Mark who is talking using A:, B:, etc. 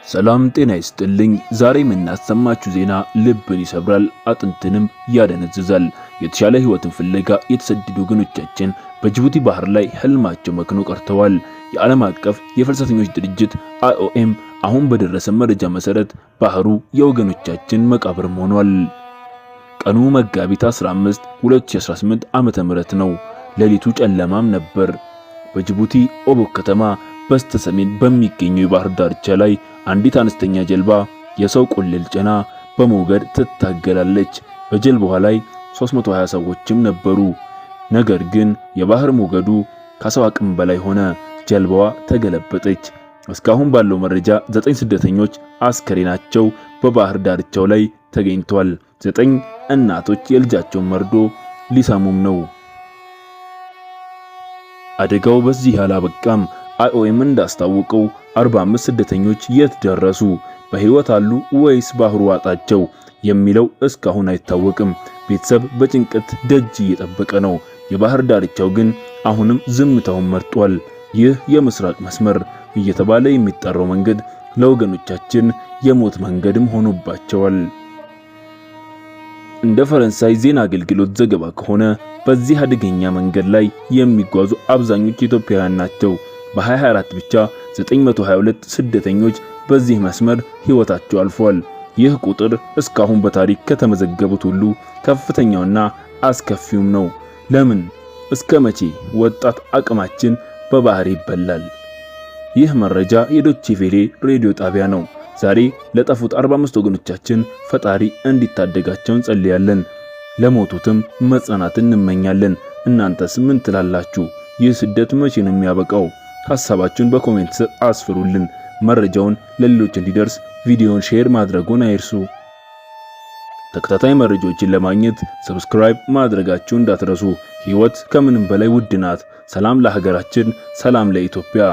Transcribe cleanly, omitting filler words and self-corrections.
A: ሰላም ጤና ይስጥልኝ። ዛሬ የምናሰማችሁ ዜና ልብን ይሰብራል፣ አጥንትንም ያደነዝዛል። የተሻለ ህይወትን ፍለጋ የተሰደዱ ወገኖቻችን በጅቡቲ ባህር ላይ ህልማቸው መክኖ ቀርተዋል። የዓለም አቀፍ የፍልሰተኞች ድርጅት IOM አሁን በደረሰ መረጃ መሰረት ባህሩ የወገኖቻችን መቃብርም ሆኗል። ቀኑ መጋቢት 15 2018 ዓመተ ምህረት ነው። ሌሊቱ ጨለማም ነበር። በጅቡቲ ኦቦክ ከተማ በስተሰሜን በሚገኘው የባህር ዳርቻ ላይ አንዲት አነስተኛ ጀልባ የሰው ቁልል ጭና በሞገድ ትታገላለች። በጀልባዋ ላይ 320 ሰዎችም ነበሩ። ነገር ግን የባህር ሞገዱ ከሰው አቅም በላይ ሆነ። ጀልባዋ ተገለበጠች። እስካሁን ባለው መረጃ 9 ስደተኞች አስከሬናቸው በባህር ዳርቻው ላይ ተገኝቷል። 9 እናቶች የልጃቸውን መርዶ ሊሰሙም ነው። አደጋው በዚህ አላበቃም። IOM እንዳስታወቀው 45 ስደተኞች የት ደረሱ? በህይወት አሉ ወይስ ባህሩ ዋጣቸው የሚለው እስካሁን አይታወቅም። ቤተሰብ በጭንቀት ደጅ እየጠበቀ ነው። የባህር ዳርቻው ግን አሁንም ዝምታውን መርጧል። ይህ የምስራቅ መስመር እየተባለ የሚጠራው መንገድ ለወገኖቻችን የሞት መንገድም ሆኖባቸዋል። እንደ ፈረንሳይ ዜና አገልግሎት ዘገባ ከሆነ በዚህ አደገኛ መንገድ ላይ የሚጓዙ አብዛኞቹ ኢትዮጵያውያን ናቸው። በ2024 ብቻ 922 ስደተኞች በዚህ መስመር ህይወታቸው አልፏል። ይህ ቁጥር እስካሁን በታሪክ ከተመዘገቡት ሁሉ ከፍተኛውና አስከፊውም ነው። ለምን? እስከ መቼ ወጣት አቅማችን በባህር ይበላል? ይህ መረጃ የዶቼ ቬሌ ሬዲዮ ጣቢያ ነው። ዛሬ ለጠፉት 45 ወገኖቻችን ፈጣሪ እንዲታደጋቸው እንጸልያለን። ለሞቱትም መጽናናትን እንመኛለን። እናንተስ ምን ትላላችሁ? ይህ ስደት መቼ ነው የሚያበቃው? ሐሳባችሁን በኮሜንት ስር አስፍሩልን። መረጃውን ለሌሎች እንዲደርስ ቪዲዮውን ሼር ማድረጉን አይርሱ። ተከታታይ መረጃዎችን ለማግኘት ሰብስክራይብ ማድረጋችሁን እንዳትረሱ። ህይወት ከምንም በላይ ውድ ናት። ሰላም ለሀገራችን፣ ሰላም ለኢትዮጵያ።